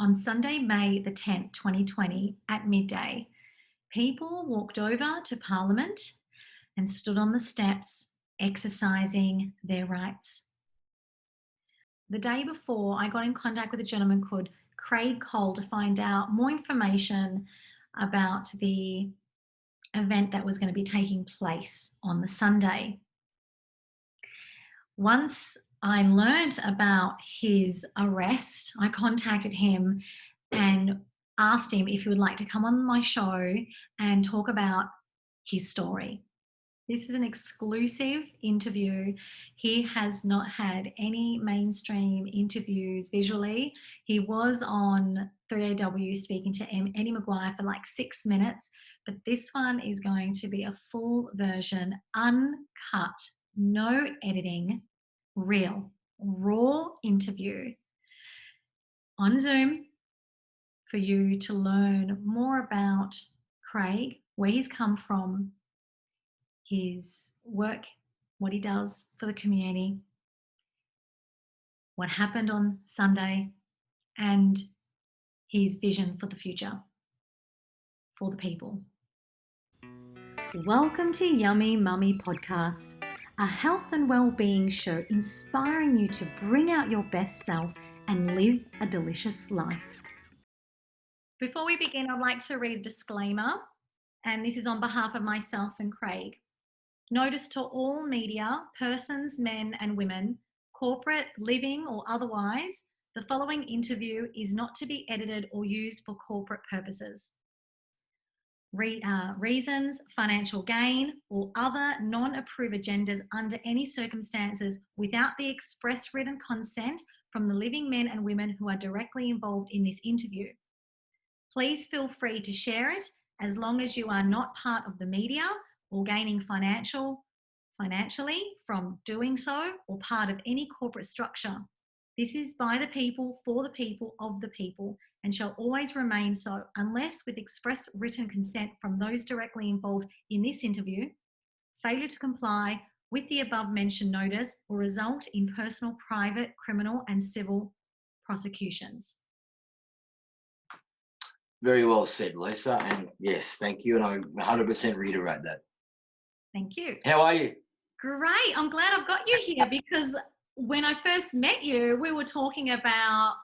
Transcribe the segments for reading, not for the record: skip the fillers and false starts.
On Sunday, May the 10th, 2020, at midday, people walked over to Parliament and stood on the steps exercising their rights. The day before, I got in contact with a gentleman called Craig Cole to find out more information about the event that was going to be taking place on the Sunday. Once I learnt about his arrest, I contacted him and asked him if he would like to come on my show and talk about his story. This is an exclusive interview. He has not had any mainstream interviews visually. He was on 3AW speaking to Eddie Maguire for like 6 minutes, but this one is going to be a full version, uncut, no editing, real, raw interview on Zoom for you to learn more about Craig, where he's come from, his work, what he does for the community, what happened on Sunday, and his vision for the future for the people. Welcome to Yummy Mummy Podcast, a health and well-being show inspiring you to bring out your best self and live a delicious life. Before we begin, I'd like to read a disclaimer, and this is on behalf of myself and Craig. Notice to all media, persons, men and women, corporate, living or otherwise, the following interview is not to be edited or used for corporate purposes. Reasons, financial gain, or other non-approved agendas under any circumstances without the express written consent from the living men and women who are directly involved in this interview. Please feel free to share it as long as you are not part of the media or gaining financially from doing so or part of any corporate structure. This is by the people, for the people, of the people, and shall always remain so unless with express written consent from those directly involved in this interview. Failure to comply with the above mentioned notice will result in personal, private, criminal and civil prosecutions. Very well said, Lisa. And yes, thank you. And I 100% reiterate that. Thank you. How are you? Great. I'm glad I've got you here because when I first met you, we were talking about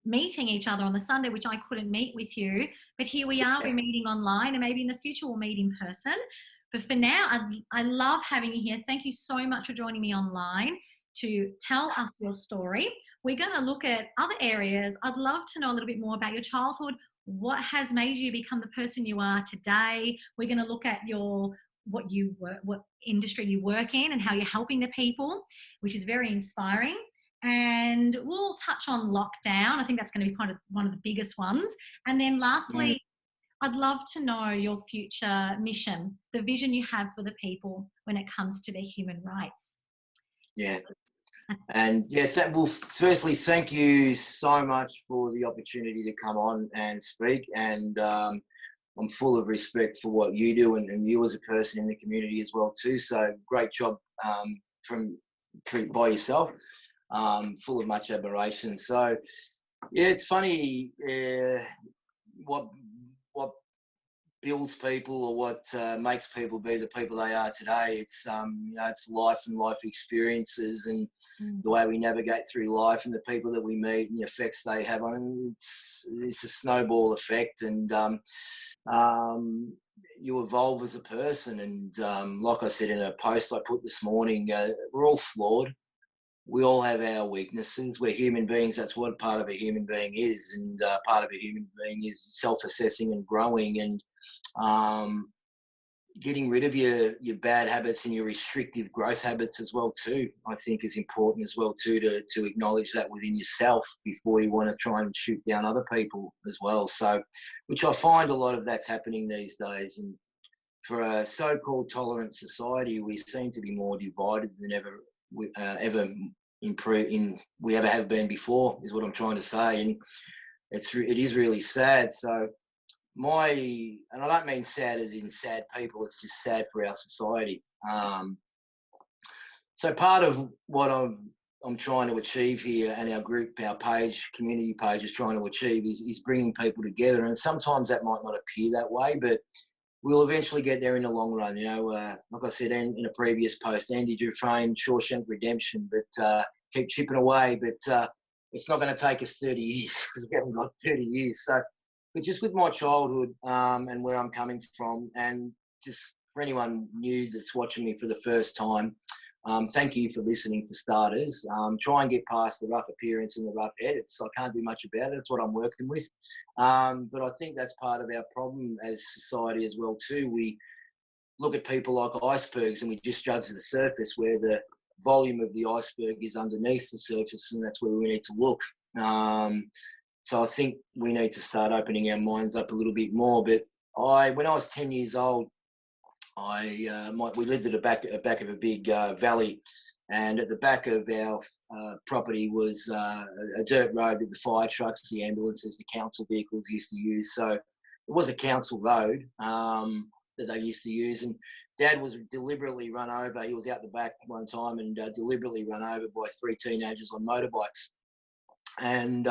meeting each other on the Sunday, which I couldn't meet with you. But here we are, we're meeting online, and maybe in the future we'll meet in person. But for now, I love having you here. Thank you so much for joining me online to tell us your story. We're going to look at other areas. I'd love to know a little bit more about your childhood. What has made you become the person you are today? We're going to look at what industry you work in and how you're helping the people, which is very inspiring. And we'll touch on lockdown. I think that's going to be kind of one of the biggest ones. And then lastly, I'd love to know your future mission, the vision you have for the people when it comes to their human rights. Yeah. And yeah, well, firstly, thank you so much for the opportunity to come on and speak. And I'm full of respect for what you do and you as a person in the community as well too. So great job by yourself. Full of much admiration. So yeah, it's funny what builds people or what makes people be the people they are today. It's it's life and life experiences and the way we navigate through life and the people that we meet and the effects they have on. It's a snowball effect, and you evolve as a person. And like I said in a post I put this morning, we're all flawed. We all have our weaknesses. We're human beings. That's what part of a human being is. And part of a human being is self-assessing and growing and getting rid of your bad habits and your restrictive growth habits as well too. I think is important as well too to acknowledge that within yourself before you want to try and shoot down other people as well. So, which I find a lot of that's happening these days. And for a so-called tolerant society, we seem to be more divided than ever we ever have been before, is what I'm trying to say. And it is really sad. So and I don't mean sad as in sad people, it's just sad for our society. So part of what I'm trying to achieve here, and our group, our page, community page is trying to achieve, is bringing people together. And sometimes that might not appear that way, but we'll eventually get there in the long run. Like I said in a previous post, Andy Dufresne, Shawshank Redemption, but keep chipping away. But it's not going to take us 30 years because we haven't got 30 years. So, but just with my childhood and where I'm coming from, and just for anyone new that's watching me for the first time, thank you for listening for starters. Try and get past the rough appearance and the rough edits. I can't do much about it. It's what I'm working with. But I think that's part of our problem as society as well too. We look at people like icebergs and we just judge the surface, where the volume of the iceberg is underneath the surface, and that's where we need to look. So I think we need to start opening our minds up a little bit more. But when I was 10 years old, we lived at the back of a big valley, and at the back of our property was a dirt road that the fire trucks, the ambulances, the council vehicles used to use. So it was a council road that they used to use, and Dad was deliberately run over. He was out the back one time and deliberately run over by 3 teenagers on motorbikes, and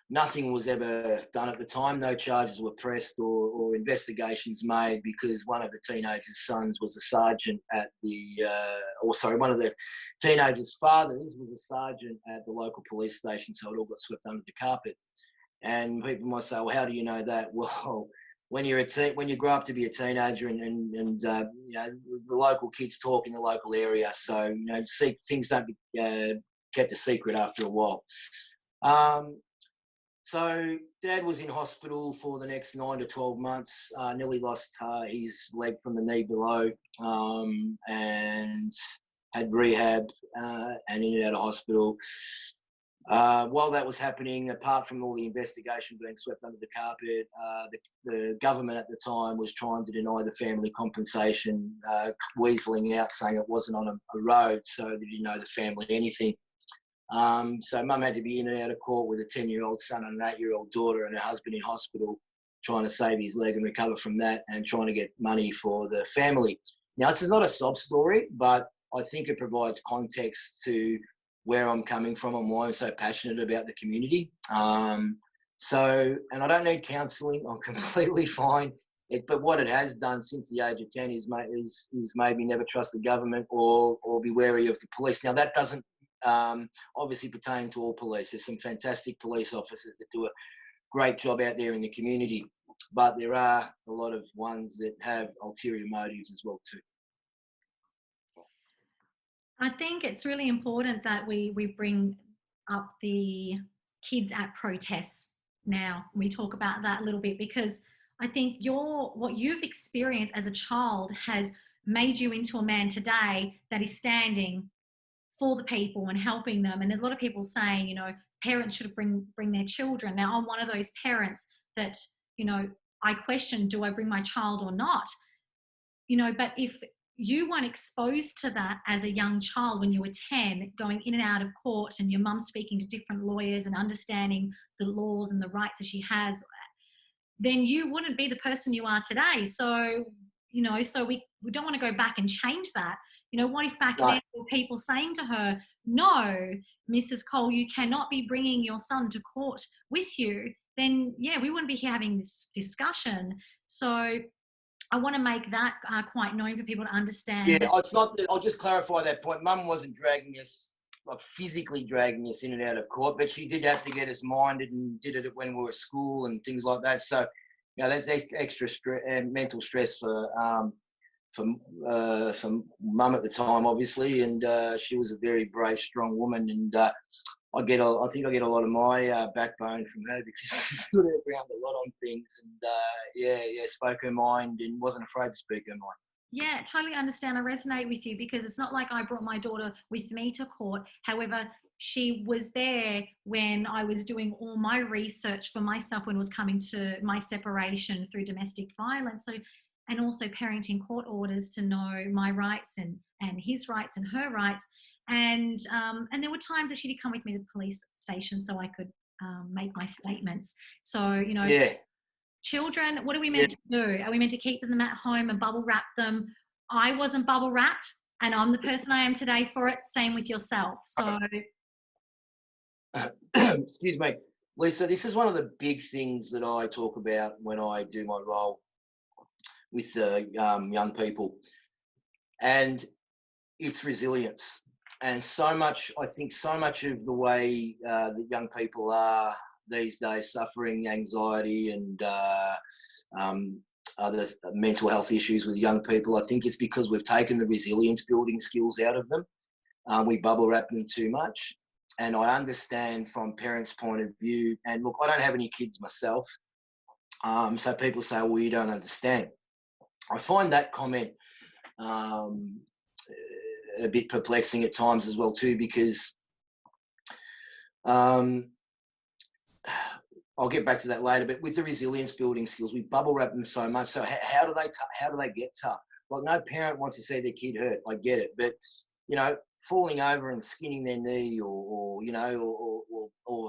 nothing was ever done at the time. No charges were pressed or investigations made, because one of the teenagers' sons was a sergeant at one of the teenagers' fathers was a sergeant at the local police station. So it all got swept under the carpet. And people might say, well, how do you know that? Well, when you grow up to be a teenager and the local kids talk in the local area, so things don't be kept a secret after a while. So Dad was in hospital for the next 9 to 12 months, nearly lost his leg from the knee below, and had rehab and in and out of hospital. While that was happening, apart from all the investigation being swept under the carpet, the government at the time was trying to deny the family compensation, weaseling out, saying it wasn't on a road, so they didn't owe the family anything. So Mum had to be in and out of court with a 10-year-old son and an 8-year-old daughter, and her husband in hospital, trying to save his leg and recover from that, and trying to get money for the family. Now, this is not a sob story, but I think it provides context to where I'm coming from and why I'm so passionate about the community. And I don't need counselling. I'm completely fine. But what it has done since the age of 10 is made me never trust the government or be wary of the police. Now, that doesn't obviously pertain to all police. There's some fantastic police officers that do a great job out there in the community, but there are a lot of ones that have ulterior motives as well too. I think it's really important that we bring up the kids at protests now. We talk about that a little bit, because I think what you've experienced as a child has made you into a man today that is standing for the people and helping them. And a lot of people saying, parents should bring their children. Now, I'm one of those parents that, I question, do I bring my child or not? But if you weren't exposed to that as a young child when you were 10, going in and out of court, and your mum speaking to different lawyers and understanding the laws and the rights that she has, then you wouldn't be the person you are today. So, so we don't want to go back and change that. What if back then there were people saying to her, no, Mrs. Cole, you cannot be bringing your son to court with you? Then, yeah, we wouldn't be here having this discussion. So I want to make that quite known for people to understand. Yeah, it's not. I'll just clarify that point. Mum wasn't dragging us, like physically dragging us in and out of court, but she did have to get us minded, and did it when we were at school and things like that. So, that's extra mental stress for Mum at the time, obviously, and she was a very brave, strong woman, and I think I get a lot of my backbone from her, because she stood her ground a lot on things, and spoke her mind and wasn't afraid to speak her mind. Yeah, totally understand. I resonate with you, because it's not like I brought my daughter with me to court. However, she was there when I was doing all my research for myself, when it was coming to my separation through domestic violence. So, and also parenting court orders, to know my rights and his rights and her rights. And there were times that she'd come with me to the police station so I could make my statements. So, children, what are we meant to do? Are we meant to keep them at home and bubble wrap them? I wasn't bubble wrapped and I'm the person I am today for it. Same with yourself. So Excuse me, Lisa. This is one of the big things that I talk about when I do my role with young people, and it's resilience. And so much, I think, so much of the way that young people are these days, suffering anxiety and other mental health issues with young people, I think it's because we've taken the resilience building skills out of them. We bubble wrap them too much. And I understand from parents' point of view, and look, I don't have any kids myself. So people say, well, you don't understand. I find that comment um, a bit perplexing at times as well too, because um, I'll get back to that later. But with the resilience building skills, we bubble wrap them so much. So how do they get tough? Like, no parent wants to see their kid hurt. I get it, but falling over and skinning their knee, or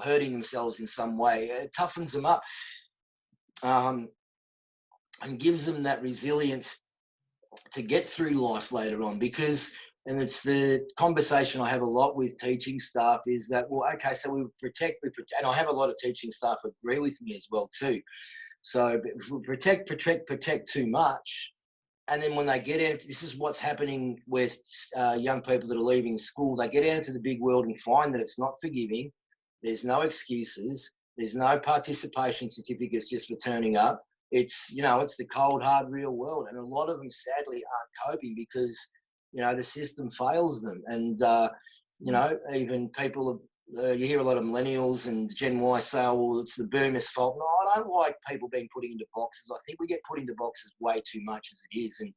hurting themselves in some way, it toughens them up, and gives them that resilience to get through life later on. Because, and it's the conversation I have a lot with teaching staff, is that, well, okay, so we protect, and I have a lot of teaching staff agree with me as well too. So if we protect too much, and then when they get into, this is what's happening with young people that are leaving school, they get out into the big world and find that it's not forgiving, there's no excuses, there's no participation certificates just for turning up. It's, it's the cold, hard, real world. And a lot of them sadly aren't coping because, the system fails them. And, even people, you hear a lot of millennials and Gen Y say, oh, well, it's the boomers' fault. No, I don't like people being put into boxes. I think we get put into boxes way too much as it is. And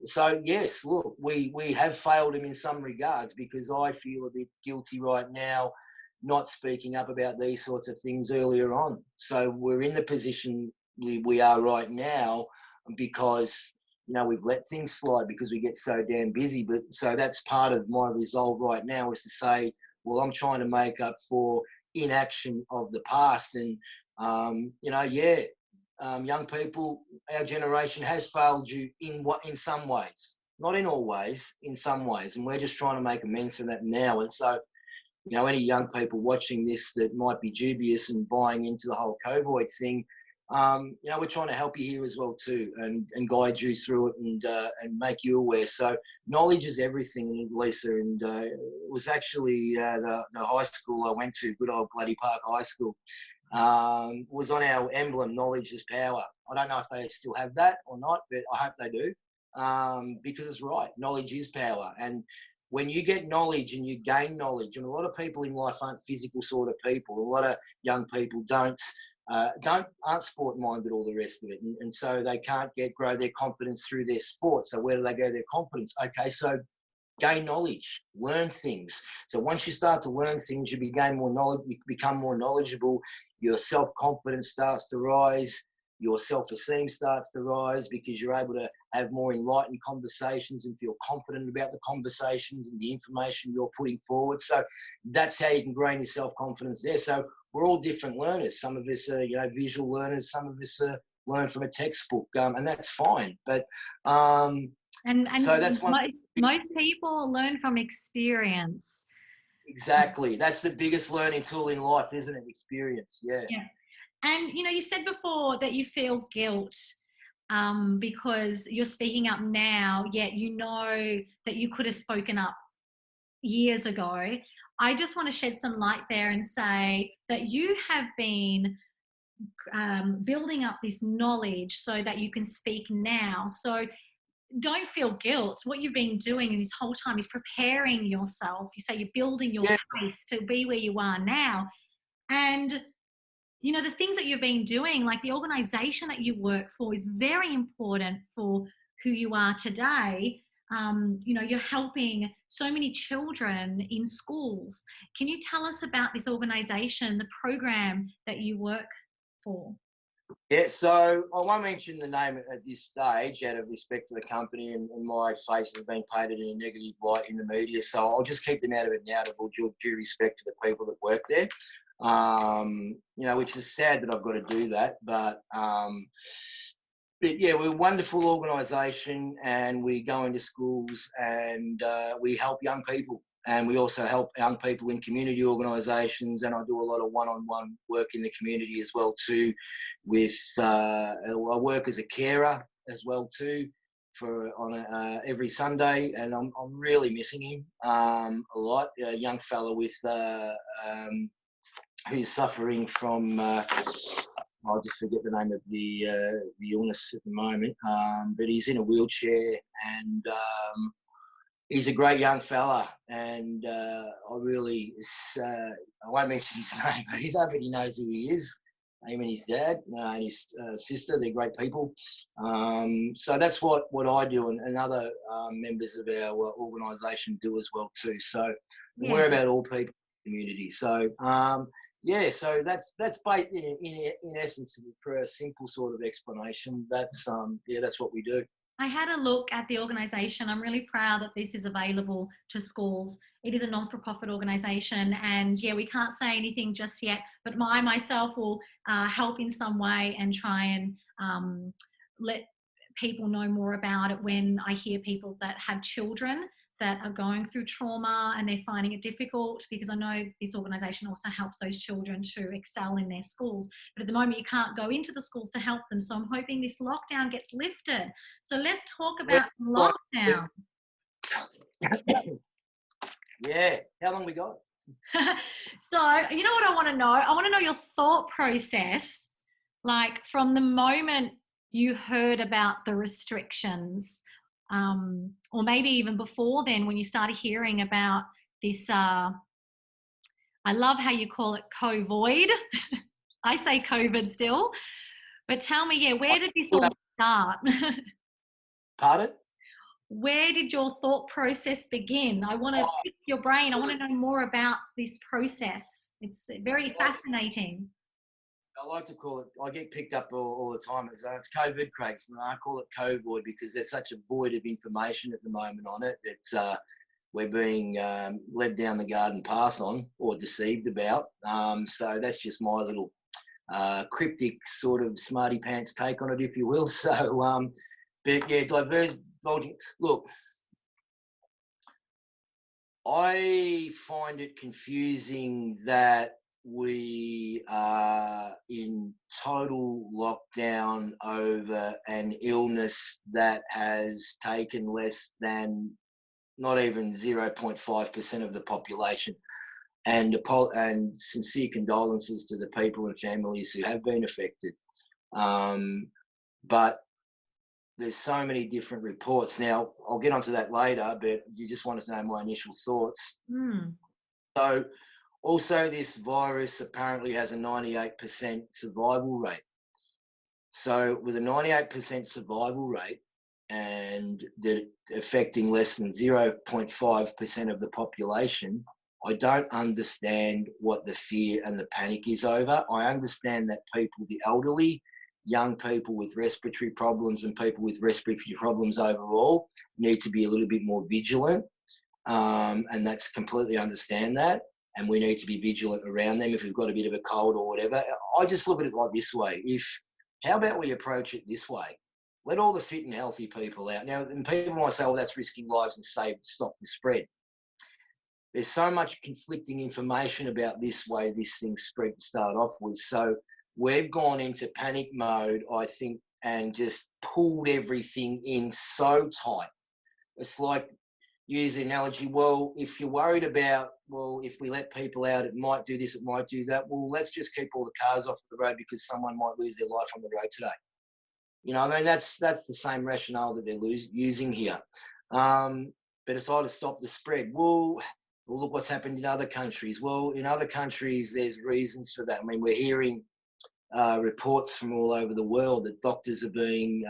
so, yes, look, we have failed them in some regards, because I feel a bit guilty right now not speaking up about these sorts of things earlier on. So we're in the position we are right now because, we've let things slide because we get so damn busy. But so that's part of my resolve right now, is to say, well, I'm trying to make up for inaction of the past. And, young people, our generation has failed you in some ways, not in all ways, in some ways. And we're just trying to make amends for that now. And so, any young people watching this that might be dubious and buying into the whole COVID thing, we're trying to help you here as well too, and guide you through it, and make you aware. So knowledge is everything, Lisa. And it was actually the high school I went to, good old Gladdy Park High School, was on our emblem, knowledge is power. I don't know if they still have that or not, but I hope they do, because it's right. Knowledge is power. And when you get knowledge and you gain knowledge, and a lot of people in life aren't physical sort of people, a lot of young people aren't sport minded, all the rest of it, and so they can't grow their confidence through their sport. So where do they go their confidence? Okay, so gain knowledge, learn things. So once you start to learn things, you become more knowledgeable. Your self-confidence starts to rise. Your self-esteem starts to rise, because you're able to have more enlightened conversations and feel confident about the conversations and the information you're putting forward. So that's how you can gain your self-confidence there. So we're all different learners. Some of us are, visual learners. Some of us learn from a textbook, and that's fine. But and so that's one. Most people learn from experience. Exactly. That's the biggest learning tool in life, isn't it? Experience. Yeah. Yeah. And, you said before that you feel guilt because you're speaking up now, yet you know that you could have spoken up years ago. I just want to shed some light there and say that you have been building up this knowledge so that you can speak now. So don't feel guilt. What you've been doing this whole time is preparing yourself. You say you're building your case to be where you are now. And the things that you've been doing, like the organization that you work for, is very important for who you are today. You're helping so many children in schools. Can you tell us about this organization, the program that you work for? Yeah, so I won't mention the name at this stage out of respect to the company, and my face has been painted in a negative light in the media. So I'll just keep them out of it now, to due respect to the people that work there. Which is sad that I've got to do that, but but yeah, we're a wonderful organisation, and we go into schools and we help young people. And we also help young people in community organisations, and I do a lot of one-on-one work in the community as well too. With I work as a carer as well too for every Sunday, and I'm really missing him a lot. A young fella with who's suffering from I just forget the name of the illness at the moment, but he's in a wheelchair, and he's a great young fella, and I won't mention his name either, but he knows who he is. Him and his dad and his sister, they're great people. So that's what I do, and other members of our organisation do as well too. So Yeah. we're about all people in the community. So yeah, so that's in essence, for a simple sort of explanation. That's what we do. I had a look at the organisation. I'm really proud that this is available to schools. It is a non-for-profit organisation, and yeah, we can't say anything just yet, but I myself will help in some way and try and let people know more about it when I hear people that have children that are going through trauma and they're finding it difficult, because I know this organisation also helps those children to excel in their schools. But at the moment, you can't go into the schools to help them. So I'm hoping this lockdown gets lifted. So let's talk about lockdown. Yeah, how long we got? So, you know what I want to know? I want to know your thought process, like from the moment you heard about the restrictions, or maybe even before then when you started hearing about this, I love how you call it COVID. I say COVID still, but tell me, yeah, where did this all start? Pardon? Where did your thought process begin? I want to pick your brain. I want to know more about this process. It's very fascinating. I like to call it, I get picked up all the time as it's COVID, Craig. And I call it COVID because there's such a void of information at the moment on it that we're being led down the garden path on, or deceived about. So that's just my little cryptic sort of smarty pants take on it, if you will. So, but yeah, divulging. Look, I find it confusing that we are in total lockdown over an illness that has taken less than not even 0.5% of the population. And sincere condolences to the people and families who have been affected. But there's so many different reports. Now, I'll get onto that later, but you just wanted to know my initial thoughts. So also, this virus apparently has a 98% survival rate. So with a 98% survival rate and affecting less than 0.5% of the population, I don't understand what the fear and the panic is over. I understand that people, the elderly, young people with respiratory problems and people with respiratory problems overall need to be a little bit more vigilant. And that's completely understand that. And we need to be vigilant around them if we've got a bit of a cold or whatever. I just look at it like this way. How about we approach it this way? Let all the fit and healthy people out. Now, and people might say, well, that's risking lives and stop the spread. There's so much conflicting information about this way this thing spread to start off with. So we've gone into panic mode, I think, and just pulled everything in so tight. It's like, use the analogy, well, if you're worried about, well, if we let people out, it might do this, it might do that. Well, let's just keep all the cars off the road because someone might lose their life on the road today. You know, I mean, that's the same rationale that they're using here. But it's all to stop the spread. Well, look what's happened in other countries. Well, in other countries, there's reasons for that. I mean, we're hearing reports from all over the world that doctors are being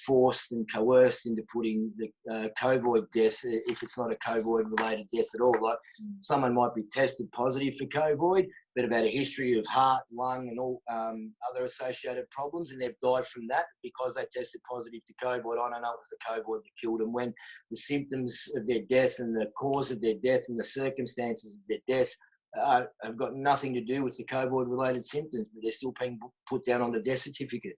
forced and coerced into putting the COVID death, if it's not a COVID-related death at all. Like someone might be tested positive for COVID, but have had a history of heart, lung, and all other associated problems, and they've died from that because they tested positive to COVID. I don't know it was the COVID that killed them, when the symptoms of their death and the cause of their death and the circumstances of their death have got nothing to do with the COVID-related symptoms, but they're still being put down on the death certificate.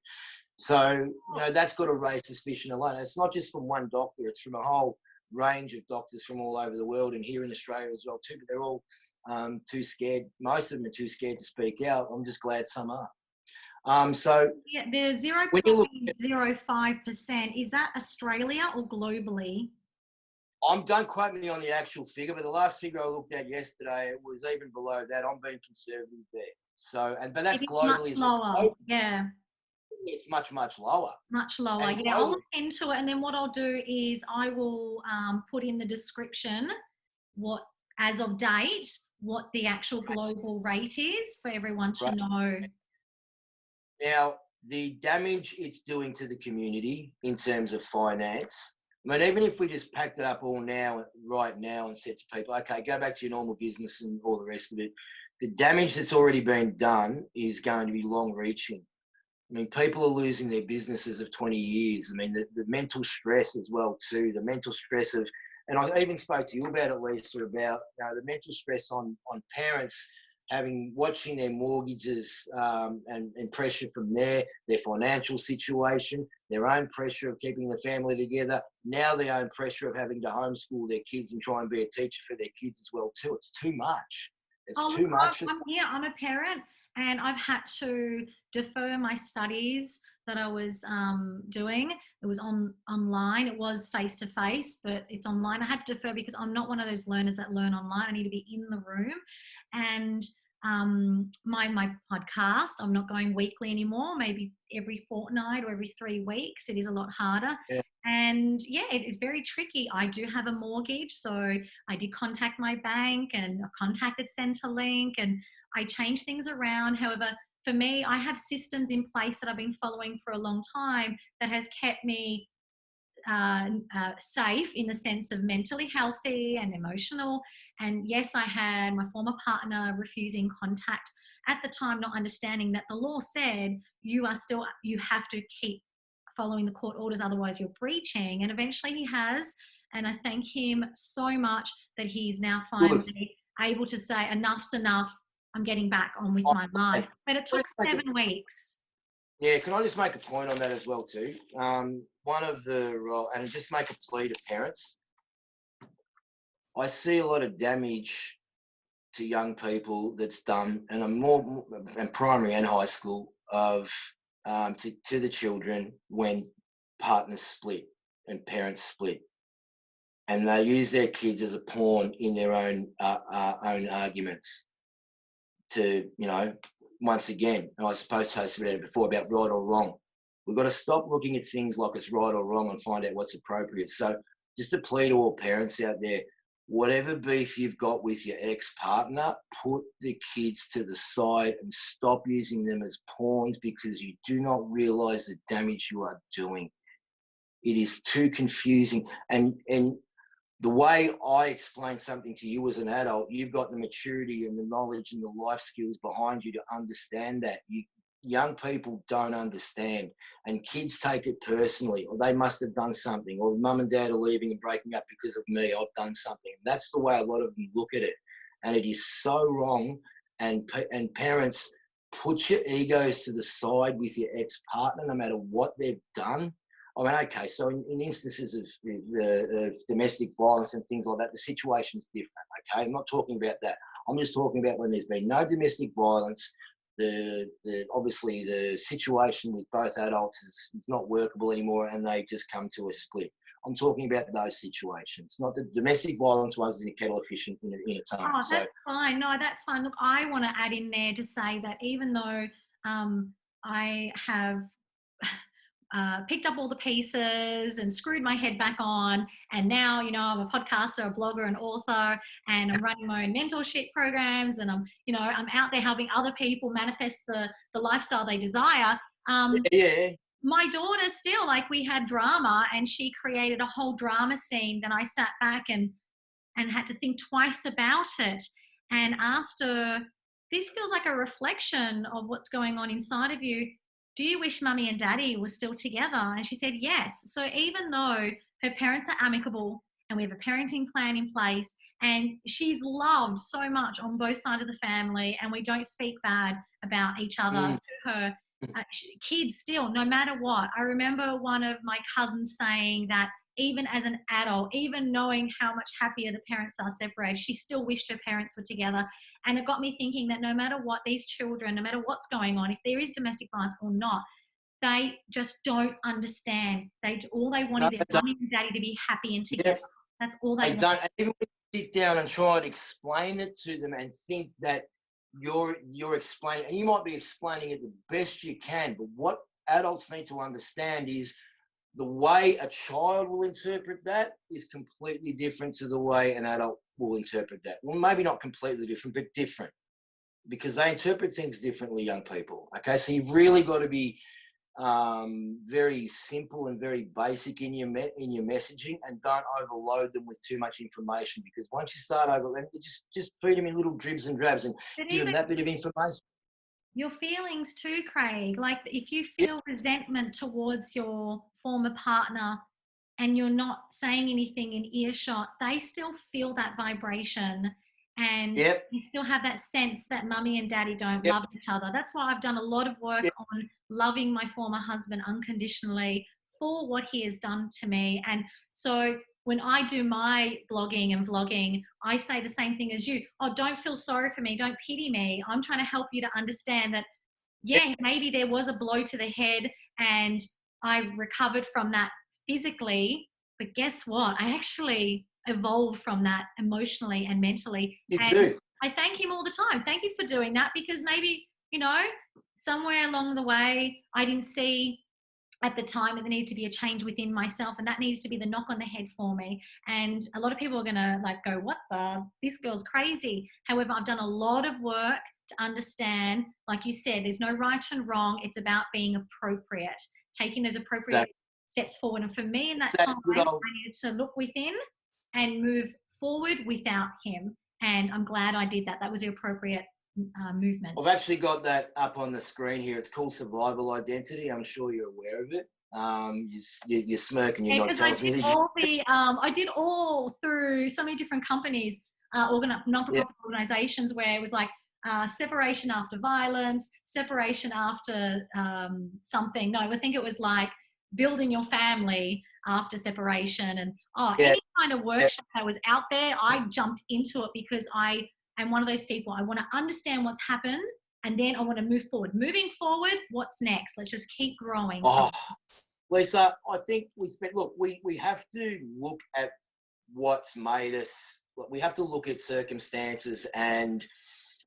So, that's got to raise suspicion alone. It's not just from one doctor, it's from a whole range of doctors from all over the world and here in Australia as well too, but they're all too scared. Most of them are too scared to speak out. I'm just glad some are. So Yeah, the when you look, 0.05%, is that Australia or globally? don't quote me on the actual figure, but the last figure I looked at yesterday, it was even below that. I'm being conservative there. So, but It that's is much globally as well. lower. Globally, Yeah, it's much, much lower. much lower. And Yeah, I'll globally, look into it, and then what I'll do is I will put in the description what, as of date, what the actual global rate is for everyone to right know. now, the damage it's doing to the community in terms of finance. I mean, even if we just packed it up all now, right now, and said to people, okay, go back to your normal business and all the rest of it, the damage that's already been done is going to be long reaching. I mean, people are losing their businesses of 20 years. I mean, the mental stress as well too, the mental stress of, and I even spoke to you about it, Lisa, about the mental stress on parents watching their mortgages and pressure from their financial situation, their own pressure of keeping the family together, now their own pressure of having to homeschool their kids and try and be a teacher for their kids as well too. It's too much. It's Oh, look, too much for I'm a parent, and I've had to defer my studies that I was doing. It was online. It was face to face, but it's online. I had to defer because I'm not one of those learners that learn online. I need to be in the room, and my podcast. I'm not going weekly anymore. Maybe every fortnight or every 3 weeks. It is a lot harder. yeah. And yeah, it is very tricky. I do have a mortgage, so I did contact my bank and I contacted Centrelink and I changed things around. However, for me, I have systems in place that I've been following for a long time that has kept me safe in the sense of mentally healthy and emotional. And yes, I had my former partner refusing contact at the time, not understanding that the law said you have to keep following the court orders, otherwise you're breaching. And eventually he has. And I thank him so much that he's now Good. finally able to say enough's enough. I'm getting back on with I- my life. But it took Let's make it 7 weeks. Yeah, can I just make a point on that as well too? One of and just make a plea to parents. I see a lot of damage to young people that's done, and I'm more and primary and high school of to the children when partners split and parents split, and they use their kids as a pawn in their own arguments to once again, and I suppose I spoke about it before about right or wrong. We've got to stop looking at things like it's right or wrong and find out what's appropriate. So just a plea to all parents out there, whatever beef you've got with your ex-partner, put the kids to the side and stop using them as pawns because you do not realise the damage you are doing. It is too confusing. And the way I explain something to you as an adult, you've got the maturity and the knowledge and the life skills behind you to understand that. Young people don't understand, and kids take it personally, or they must have done something, or mum and dad are leaving and breaking up because of me. I've done something. That's the way a lot of them look at it, and it is so wrong. And parents, put your egos to the side with your ex-partner, no matter what they've done. I mean, okay, so in instances of domestic violence and things like that, the situation is different, okay? I'm not talking about that. I'm just talking about when there's been no domestic violence, obviously the situation with both adults is not workable anymore and they just come to a split. I'm talking about those situations, not the domestic violence ones in a kettle of fish in its own. Oh, that's fine. No, that's fine. Look, I want to add in there to say that even though I have picked up all the pieces and screwed my head back on, and now I'm a podcaster, a blogger, an author, and I'm running my own mentorship programs, and I'm out there helping other people manifest the lifestyle they desire. Yeah. My daughter still, like, we had drama, and she created a whole drama scene. Then I sat back and had to think twice about it and asked her, this feels like a reflection of what's going on inside of you. Do you wish mummy and daddy were still together? And she said yes. So even though her parents are amicable and we have a parenting plan in place and she's loved so much on both sides of the family and we don't speak bad about each other to her, kids still, no matter what. I remember one of my cousins saying that even as an adult, even knowing how much happier the parents are separated, she still wished her parents were together. And it got me thinking that no matter what, these children, no matter what's going on, if there is domestic violence or not, they just don't understand. All they want No, is their they don't. mummy and daddy to be happy and Yeah, together. That's all they they want. don't. And even when you sit down and try and explain it to them and think that you're explaining, and you might be explaining it the best you can, but what adults need to understand is the way a child will interpret that is completely different to the way an adult will interpret that. Well, maybe not completely different, but different, because they interpret things differently, young people. Okay, so you've really got to be very simple and very basic in your messaging, and don't overload them with too much information, because once you start overloading, just feed them in little dribs and drabs and But give them even that bit of information. your feelings too, Craig. Like if you Yeah, feel resentment towards your former partner and you're not saying anything in earshot, they still feel that vibration and yep, you still have that sense that mummy and daddy don't yep, love each other. That's why I've done a lot of work yep. on loving my former husband unconditionally for what he has done to me. And so when I do my blogging and vlogging, I say the same thing as you. Oh, don't feel sorry for me. Don't pity me. I'm trying to help you to understand that, Yep. yeah, maybe there was a blow to the head and I recovered from that physically. But guess what? I actually evolved from that emotionally and mentally. You And do. I thank him all the time. Thank you for doing that, because maybe, somewhere along the way, I didn't see at the time that there needed to be a change within myself, and that needed to be the knock on the head for me. And a lot of people are going to like go, what the, this girl's crazy. However, I've done a lot of work to understand, like you said, there's no right and wrong. It's about being appropriate, taking those appropriate That steps forward. And for me in that that time, good I old needed to look within and move forward without him. And I'm glad I did that. That was the appropriate movement. I've actually got that up on the screen here. It's called survival identity. I'm sure you're aware of it. You're smirking. You're not Because I telling did me that. all the, I did all through so many different companies, Yeah, non-for-profit organizations, where it was like separation after violence, separation after something. No, I think it was like building your family after separation, and yeah, any kind of yeah. workshop that was out there, I jumped into it because I am one of those people. I want to understand what's happened, and then I want to move forward. Moving forward, what's next? Let's just keep growing. Oh, Lisa, I think we have to look at what's made us. We have to look at circumstances and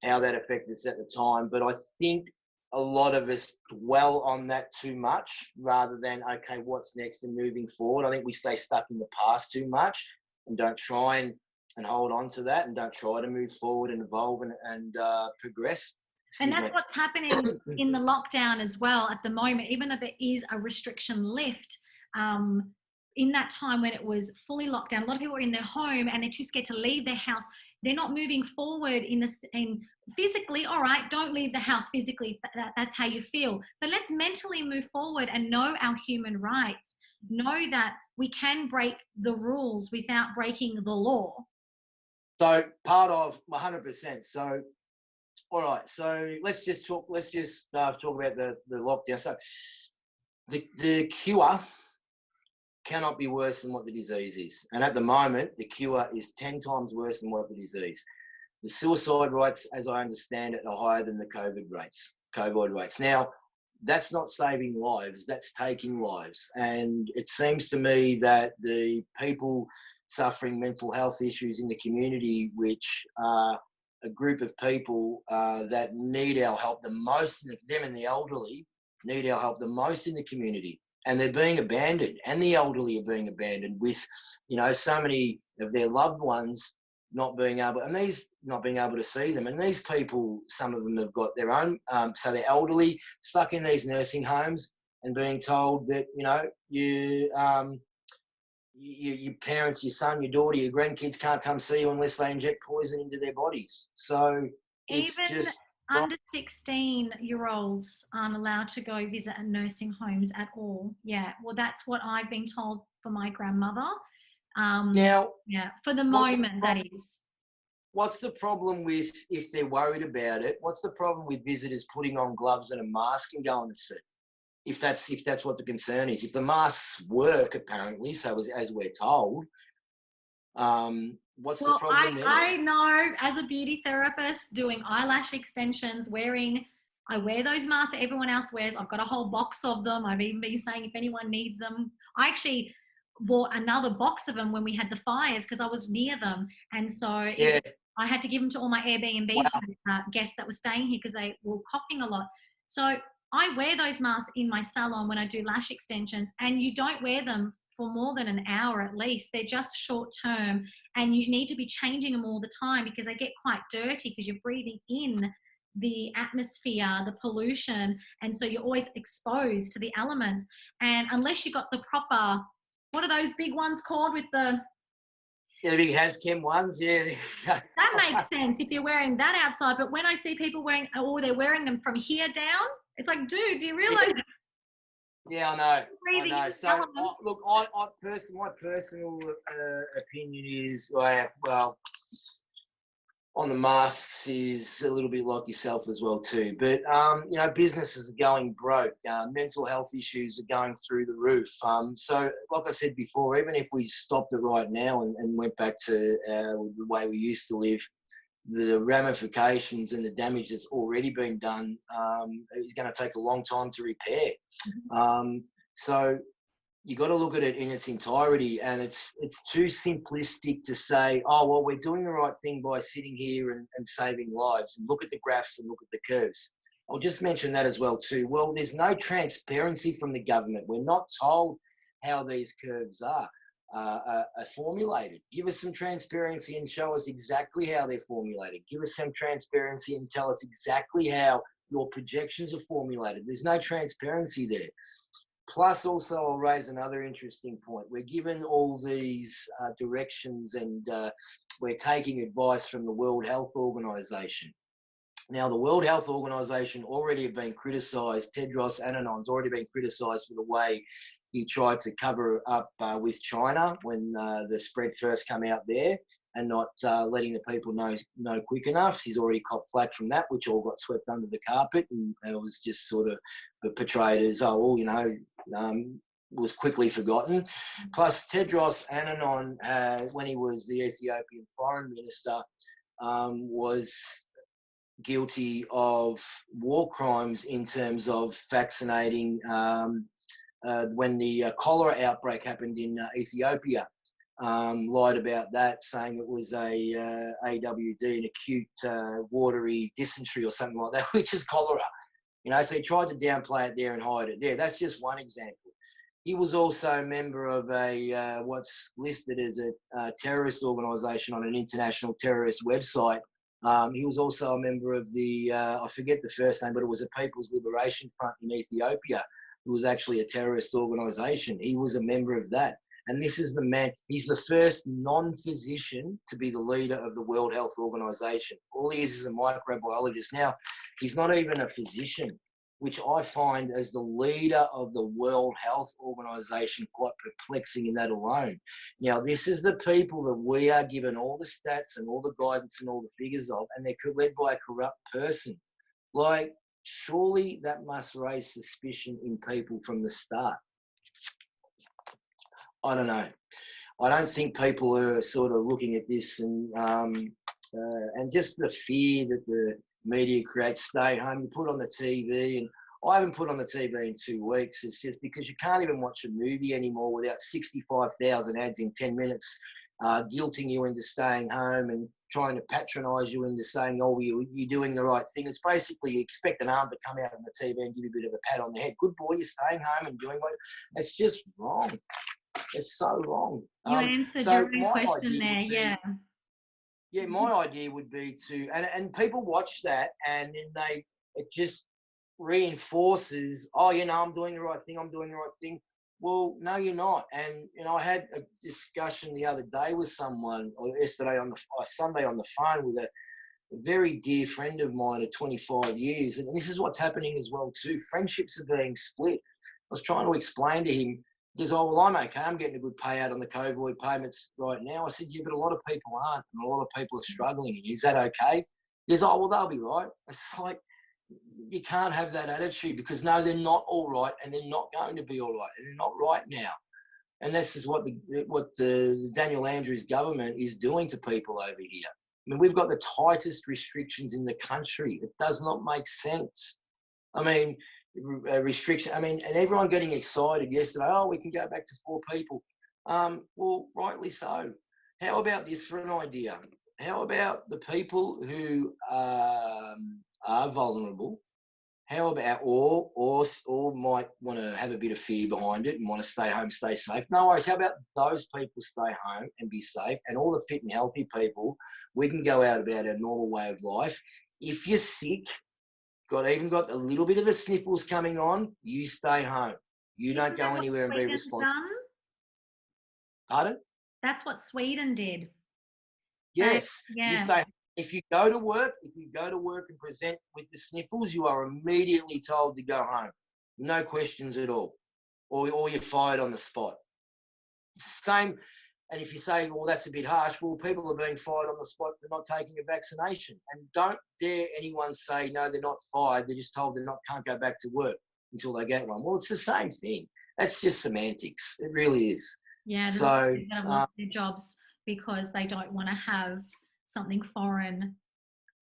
how that affected us at the time. But I think a lot of us dwell on that too much rather than, okay, what's next and moving forward. I think we stay stuck in the past too much and don't try and hold on to that, and don't try to move forward and evolve and progress. And Excuse me. that's what's happening in the lockdown as well at the moment, even though there is a restriction lift. Um, in that time when it was fully locked down, a lot of people are in their home and they're too scared to leave their house. They're not moving forward in physically. All right, don't leave the house physically if that's how you feel. But let's mentally move forward and know our human rights. Know that we can break the rules without breaking the law. So part of 100%. So all right. So let's just talk. Let's just talk about the lockdown. So the cure cannot be worse than what the disease is, and at the moment, the cure is 10 times worse than what the disease. The suicide rates, as I understand it, are higher than the COVID rates. COVID rates. Now, that's not saving lives. That's taking lives, and it seems to me that the people suffering mental health issues in the community, which are a group of people that need our help the most, them and the elderly need our help the most in the community, and they're being abandoned, and the elderly are being abandoned with, so many of their loved ones not being able, and these not being able to see them, and these people, some of them have got their own, so they're elderly, stuck in these nursing homes, and being told that your parents, your son, your daughter, your grandkids can't come see you unless they inject poison into their bodies. So it's Even just under 16-year-olds aren't allowed to go visit nursing homes at all. Yeah, well, that's what I've been told for my grandmother. now Yeah, for the what's moment, that is. what's the problem with, if they're worried about it, what's the problem with visitors putting on gloves and a mask and going to sit? If that's what the concern is. If the masks work, apparently, so as we're told, what's the Well, problem there? I know as a beauty therapist doing eyelash extensions, I wear those masks that everyone else wears. I've got a whole box of them. I've even been saying if anyone needs them. I actually bought another box of them when we had the fires because I was near them. And so Yeah, I had to give them to all my Airbnb wow. guests that were staying here because they were coughing a lot. So I wear those masks in my salon when I do lash extensions, and you don't wear them for more than an hour at least. They're just short term, and you need to be changing them all the time because they get quite dirty because you're breathing in the atmosphere, the pollution, and so you're always exposed to the elements. And unless you got the proper, what are those big ones called with the, Yeah, the big Hazchem ones, yeah. that makes sense if you're wearing that outside. But when I see people wearing, oh, they're wearing them from here down, it's like, dude, do you realize Yeah, I know. breathing in the So, elements? look, my personal opinion is, well, on the masks is a little bit like yourself as well too. But you know, businesses are going broke. Mental health issues are going through the roof. So, like I said before, even if we stopped it right now and went back to the way we used to live, the ramifications and the damage that's already been done is going to take a long time to repair. So you got to look at it in its entirety, and it's too simplistic to say, oh well, we're doing the right thing by sitting here and saving lives, and look at the graphs and look at the curves. I'll just mention that as well too. Well, there's no transparency from the government. We're not told how these curves are formulated. Give us some transparency and show us exactly how they're formulated. Give us some transparency and tell us exactly how your projections are formulated. There's no transparency there. Plus, also, I'll raise another interesting point. We're given all these directions, and we're taking advice from the World Health Organization. Now, the World Health Organization already have been criticised. Tedros Adhanon's already been criticised for the way he tried to cover up with China when the spread first came out there, and not letting the people know quick enough. He's already copped flack from that, which all got swept under the carpet, and it was just sort of portrayed as, oh, well, you know, was quickly forgotten. Plus, Tedros Adhanom, when he was the Ethiopian foreign minister, was guilty of war crimes in terms of vaccinating when the cholera outbreak happened in Ethiopia. Lied about that, saying it was a AWD, an acute watery dysentery or something like that, which is cholera. You know, so he tried to downplay it there and hide it there. That's just one example. He was also a member of a what's listed as a terrorist organisation on an international terrorist website. He was also a member of the, I forget the first name, but it was a People's Liberation Front in Ethiopia, who was actually a terrorist organisation. He was a member of that. And this is the man, he's the first non-physician to be the leader of the World Health Organization. All he is a microbiologist. Now, he's not even a physician, which I find as the leader of the World Health Organization quite perplexing in that alone. Now, this is the people that we are given all the stats and all the guidance and all the figures of, and they're led by a corrupt person. Like, surely that must raise suspicion in people from the start. I don't know. I don't think people are sort of looking at this and just the fear that the media creates. Stay home. You put on the TV, and I haven't put on the TV in 2 weeks. It's just because you can't even watch a movie anymore without 65,000 ads in 10 minutes, guilting you into staying home and trying to patronise you into saying, oh, you're doing the right thing. It's basically you expect an arm to come out of the TV and give you a bit of a pat on the head. Good boy, you're staying home and doing what? It's just wrong. It's so wrong. You answered so your own question there, yeah. Yeah, my idea would be to, and people watch that, and then it just reinforces, oh, you know, I'm doing the right thing, I'm doing the right thing. Well, no, you're not. And, you know, I had a discussion the other day with someone, or yesterday Sunday on the phone with a very dear friend of mine of 25 years. And this is what's happening as well too. Friendships are being split. I was trying to explain to him, He goes, oh, well, I'm okay. I'm getting a good payout on the COVID payments right now. I said, yeah, but a lot of people aren't, and a lot of people are struggling. Is that okay? He goes, oh, well, they'll be right. It's like, you can't have that attitude, because no, they're not all right, and they're not going to be all right, and they're not right now. And this is what the Daniel Andrews government is doing to people over here. I mean, we've got the tightest restrictions in the country. It does not make sense. I mean, restriction. I mean, and everyone getting excited yesterday. Oh, we can go back to 4 people. Well, rightly so. How about this for an idea? How about the people who are vulnerable? How about, or might want to have a bit of fear behind it and want to stay home, stay safe? No worries. How about those people stay home and be safe, and all the fit and healthy people, we can go out about our normal way of life. If you're sick, even got a little bit of the sniffles coming on, you stay home. You don't go anywhere and be responsible. Pardon? That's what Sweden did. Yes. Yeah. You stay. If you go to work and present with the sniffles, you are immediately told to go home. No questions at all. Or you're fired on the spot. Same. And if you say, well, that's a bit harsh, well, people are being fired on the spot for not taking a vaccination. And don't dare anyone say, no, they're not fired. They're just told they can't go back to work until they get one. Well, it's the same thing. That's just semantics. It really is. Yeah, so they're going to lose their jobs because they don't want to have something foreign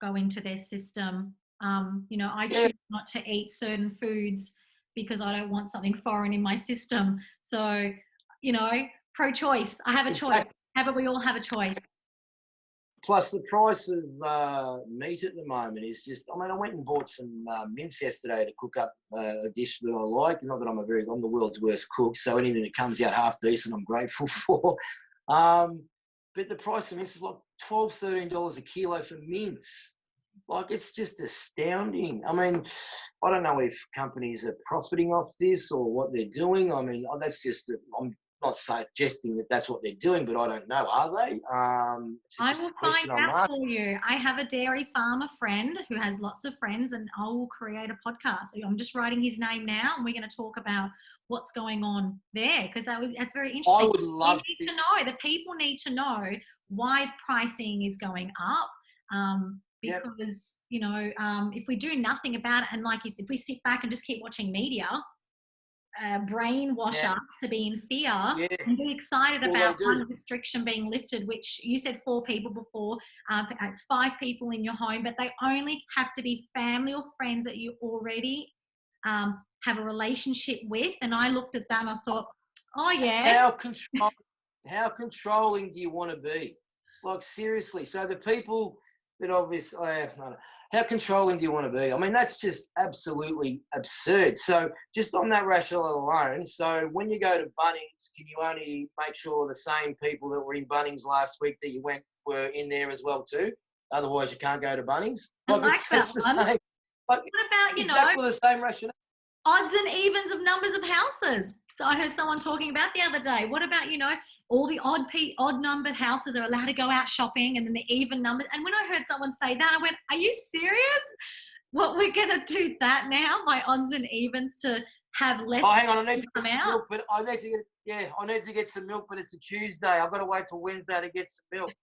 go into their system. I choose not to eat certain foods because I don't want something foreign in my system. So, pro-choice. I have a choice. How about we all have a choice? Plus, the price of meat at the moment is just, I went and bought some mince yesterday to cook up a dish that I like. Not that I'm the world's worst cook, so anything that comes out half decent, I'm grateful for. But the price of mince is like $12, $13 a kilo for mince. Like, it's just astounding. I don't know if companies are profiting off this or what they're doing. That's just, I'm not suggesting that that's what they're doing, but I don't know. Are they? I will find out for you. I have a dairy farmer friend who has lots of friends, and I will create a podcast. So I'm just writing his name now, and we're going to talk about what's going on there, because that's very interesting. I would love to know. The people need to know why pricing is going up. Because if we do nothing about it, and like you said, if we sit back and just keep watching media, brainwash us to be in fear and be excited about one restriction being lifted, which you said 4 people before. It's 5 people in your home, but they only have to be family or friends that you already have a relationship with. And I looked at that and I thought, oh yeah. How controlling do you want to be? Like, seriously. So the people that obviously, how controlling do you want to be? That's just absolutely absurd. So just on that rationale alone, so when you go to Bunnings, can you only make sure the same people that were in Bunnings last week that you went were in there as well too? Otherwise, you can't go to Bunnings. I like that one. Same, what about, exactly the same rationale? Odds and evens of numbers of houses. So I heard someone talking about the other day. What about, all the odd numbered houses are allowed to go out shopping, and then the even numbered. And when I heard someone say that, I went, are you serious? What, we're going to do that now by odds and evens to have less? Oh, hang on. I need to get some milk, but I need to get some milk, but it's a Tuesday. I've got to wait till Wednesday to get some milk.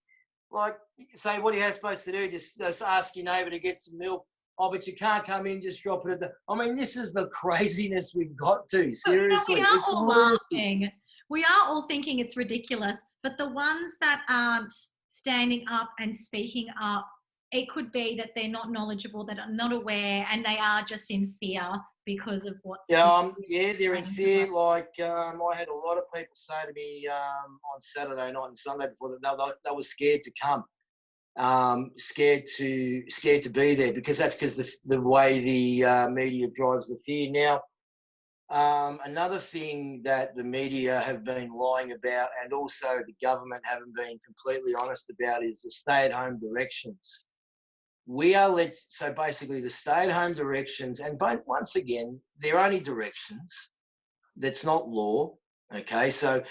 Like, say, what are you supposed to do? Just ask your neighbour to get some milk. Oh, but you can't come in, just drop it at the... this is the craziness we've got to, seriously. We are all laughing. We are all thinking it's ridiculous, but the ones that aren't standing up and speaking up, it could be that they're not knowledgeable, that are not aware, and they are just in fear because of what's... they're in fear. Like, I had a lot of people say to me on Saturday night and Sunday before that they were scared to come. Scared to be there, because that's the way the media drives the fear. Now, another thing that the media have been lying about, and also the government haven't been completely honest about, is the stay-at-home directions. So basically the stay-at-home directions, and once again, they're only directions. That's not law. Okay, so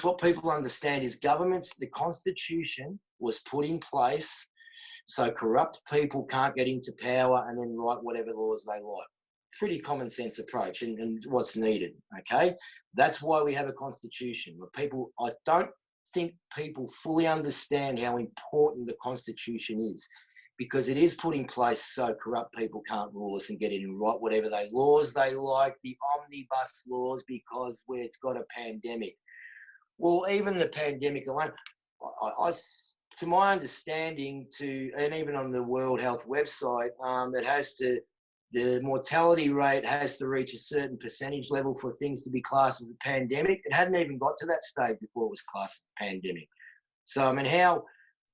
what people understand is the Constitution was put in place so corrupt people can't get into power and then write whatever laws they like. pretty common sense approach and what's needed. Okay, that's why we have a constitution. Where people, I don't think people fully understand how important the constitution is, because it is put in place so corrupt people can't rule us and get in and write whatever laws they like, the omnibus laws, because where it's got a pandemic. Well, even the pandemic alone, to my understanding, and even on the World Health website, it has to, the mortality rate has to reach a certain percentage level for things to be classed as a pandemic. It hadn't even got to that stage before it was classed as a pandemic. So, I mean, how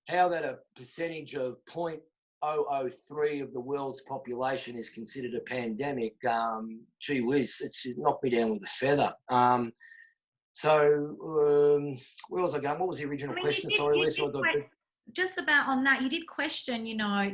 that a percentage of 0.003 of the world's population is considered a pandemic, gee whiz, it should knock me down with a feather. Where was I going? What was the original question? Sorry, Lisa. Just about on that, you did question,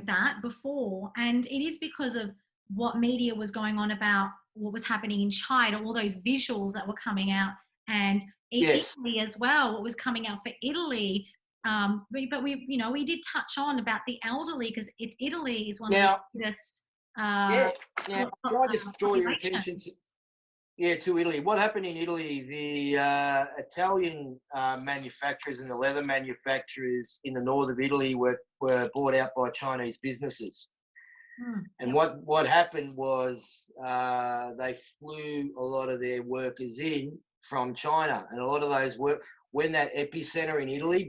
that before, and it is because of what media was going on about what was happening in China, all those visuals that were coming out, and yes. Italy as well, what was coming out for Italy. But we did touch on about the elderly, because Italy is one of the biggest. Now, can I just draw your attention to Italy? What happened in Italy? The Italian manufacturers and the leather manufacturers in the north of Italy were bought out by Chinese businesses. And what happened was they flew a lot of their workers in from China, and a lot of those when that epicenter in Italy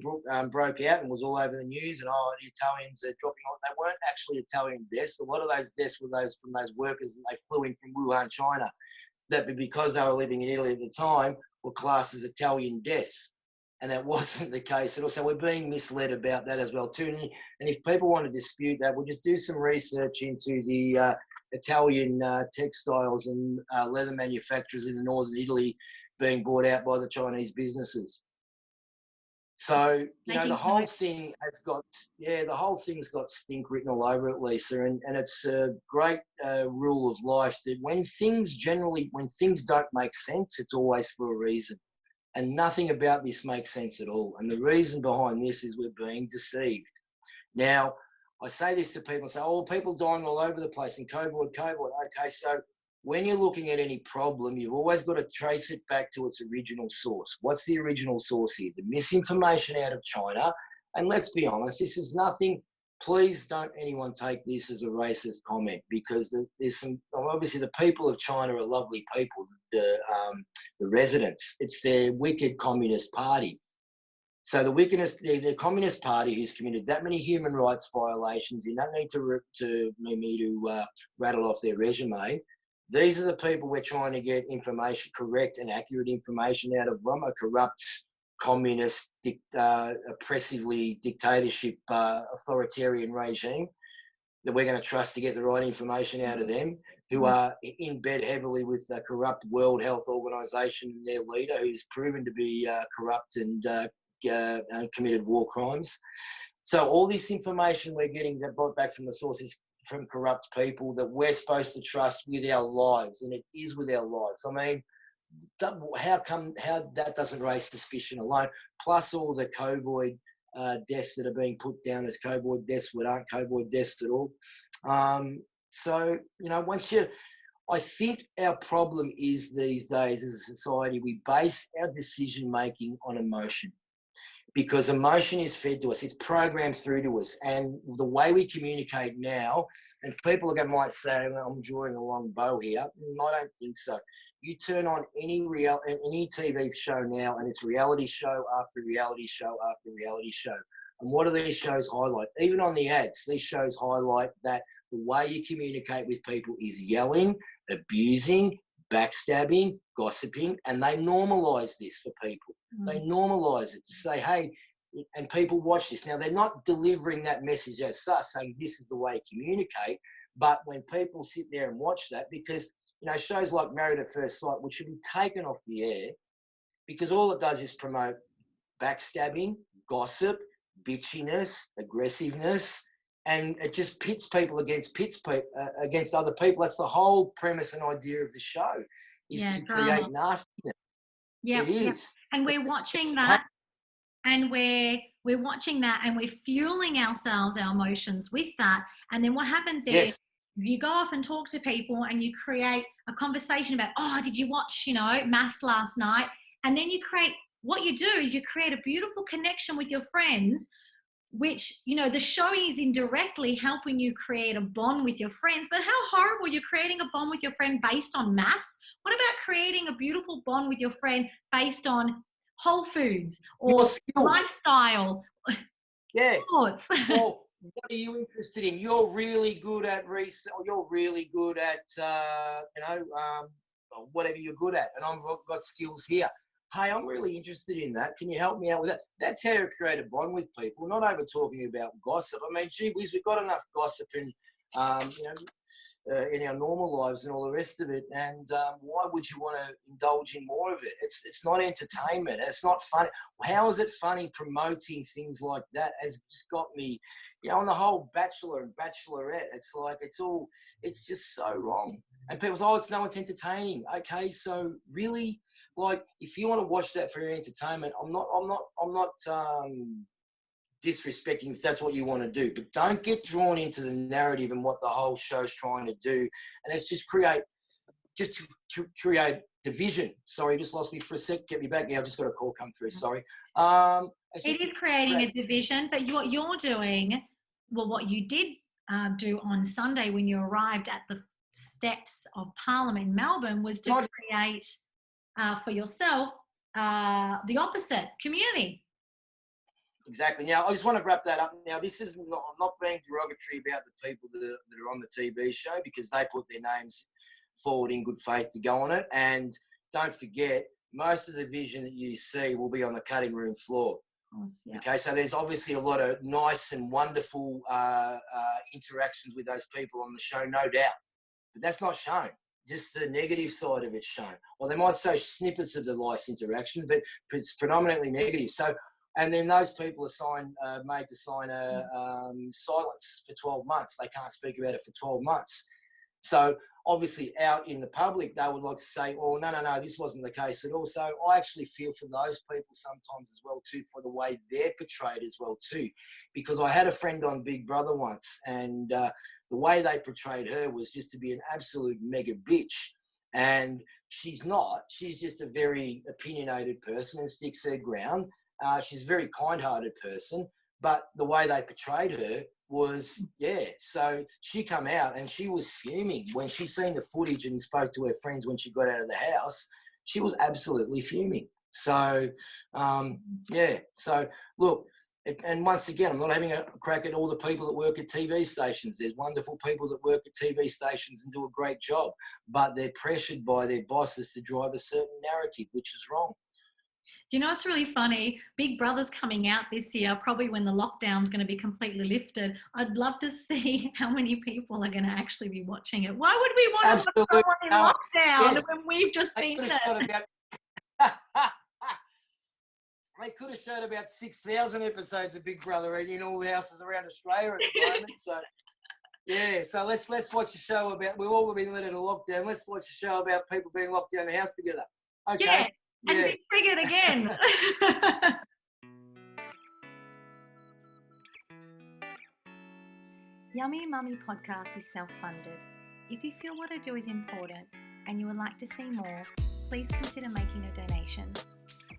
broke out and was all over the news, and the Italians are dropping off. They weren't actually Italian deaths. A lot of those deaths were from those workers that they flew in from Wuhan, China, that because they were living in Italy at the time were classed as Italian deaths. And that wasn't the case at all. So we're being misled about that as well too. And if people want to dispute that, we'll just do some research into the Italian textiles and leather manufacturers in the northern Italy being bought out by the Chinese businesses. So, the whole thing has got, the whole thing's got stink written all over it, Lisa. And it's a great rule of life that when things don't make sense, it's always for a reason. And nothing about this makes sense at all. And the reason behind this is we're being deceived. Now, I say this to people, say, people dying all over the place and COVID. Okay, so when you're looking at any problem, you've always got to trace it back to its original source. What's the original source here? The misinformation out of China. And let's be honest, this is nothing. Please don't anyone take this as a racist comment, because there's some, obviously the people of China are lovely people, the residents. It's their wicked communist party. So the Communist Party, who's committed that many human rights violations, you don't need to rattle off their resume. These are the people we're trying to get information, correct and accurate information out of from a corrupt, communist, oppressively dictatorship, authoritarian regime that we're going to trust to get the right information out of them, who are in bed heavily with the corrupt World Health Organization and their leader, who's proven to be corrupt and committed war crimes. So all this information we're getting that brought back from the sources from corrupt people that we're supposed to trust with our lives, and it is with our lives. I mean, how that doesn't raise suspicion alone, plus all the COVID deaths that are being put down as COVID deaths that aren't COVID deaths at all. I think our problem is these days as a society, we base our decision making on emotion, because emotion is fed to us. It's programmed through to us. And the way we communicate now, and people might say, I'm drawing a long bow here. I don't think so. You turn on any TV show now, and it's reality show after reality show after reality show. And what do these shows highlight? Even on the ads, these shows highlight that the way you communicate with people is yelling, abusing, backstabbing, gossiping, and they normalise this for people. They normalise it to say, hey, and people watch this. Now, they're not delivering that message as such, saying this is the way to communicate, but when people sit there and watch that, because, shows like Married at First Sight, which should be taken off the air, because all it does is promote backstabbing, gossip, bitchiness, aggressiveness, and it just pits people against other people. That's the whole premise and idea of the show, is to create nastiness. Yeah, it is. And we're watching that, and we're watching that, and we're fueling ourselves, our emotions with that. And then what happens is you go off and talk to people and you create a conversation about, oh, did you watch, maths last night? And then what you do is you create a beautiful connection with your friends, which, the show is indirectly helping you create a bond with your friends. But how horrible, you're creating a bond with your friend based on maths. What about creating a beautiful bond with your friend based on Whole Foods Your or skills. lifestyle, Yes. sports? Well, what are you interested in? You're really good at research, or you're really good at, whatever you're good at. And I've got skills here. Hey, I'm really interested in that. Can you help me out with that? That's how you create a bond with people, not over talking about gossip. I mean, gee whiz, we've got enough gossip in our normal lives and all the rest of it. And why would you want to indulge in more of it? It's not entertainment. It's not funny. How is it funny promoting things like that? Has just got me, on the whole Bachelor and Bachelorette. It's like it's just so wrong. And people say, it's entertaining. Okay, so really, like, if you want to watch that for your entertainment, I'm not disrespecting if that's what you want to do, but don't get drawn into the narrative and what the whole show's trying to do. And it's just create division. Sorry, just lost me for a sec. Get me back. Yeah, I've just got a call come through. Sorry. It is creating a division, but what you're doing, what you did do on Sunday when you arrived at the steps of Parliament in Melbourne was to create for yourself the opposite community. Exactly. Now, I just want to wrap that up. Now, I'm not being derogatory about the people that are on the TV show, because they put their names forward in good faith to go on it. And don't forget, most of the vision that you see will be on the cutting room floor. Yeah. Okay, so there's obviously a lot of nice and wonderful interactions with those people on the show, no doubt. But that's not shown. Just the negative side of it's shown. Or they might show snippets of the nice interactions, but it's predominantly negative. So, and then those people are made to sign a silence for 12 months. They can't speak about it for 12 months. So obviously out in the public, they would like to say, oh, no, this wasn't the case at all. So I actually feel for those people sometimes as well too, for the way they're portrayed as well too. Because I had a friend on Big Brother once, and the way they portrayed her was just to be an absolute mega bitch. And she's not. She's just a very opinionated person and sticks her ground. She's a very kind-hearted person, but the way they portrayed her was, so she come out and she was fuming. When she seen the footage and spoke to her friends when she got out of the house, she was absolutely fuming. So, so look, and once again, I'm not having a crack at all the people that work at TV stations. There's wonderful people that work at TV stations and do a great job, but they're pressured by their bosses to drive a certain narrative, which is wrong. Do you know what's really funny? Big Brother's coming out this year, probably when the lockdown's going to be completely lifted. I'd love to see how many people are going to actually be watching it. Why would we want to watch someone in lockdown when we've just been there? They could have showed about 6,000 episodes of Big Brother in all the houses around Australia at the moment. So, so let's watch a show about, we've all been let into lockdown. Let's watch a show about people being locked down the house together. Okay. And be triggered again. Yummy Mummy podcast is self-funded. If you feel what I do is important and you would like to see more, please consider making a donation.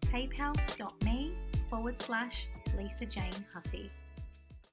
PayPal.me/Lisa Jane Hussey.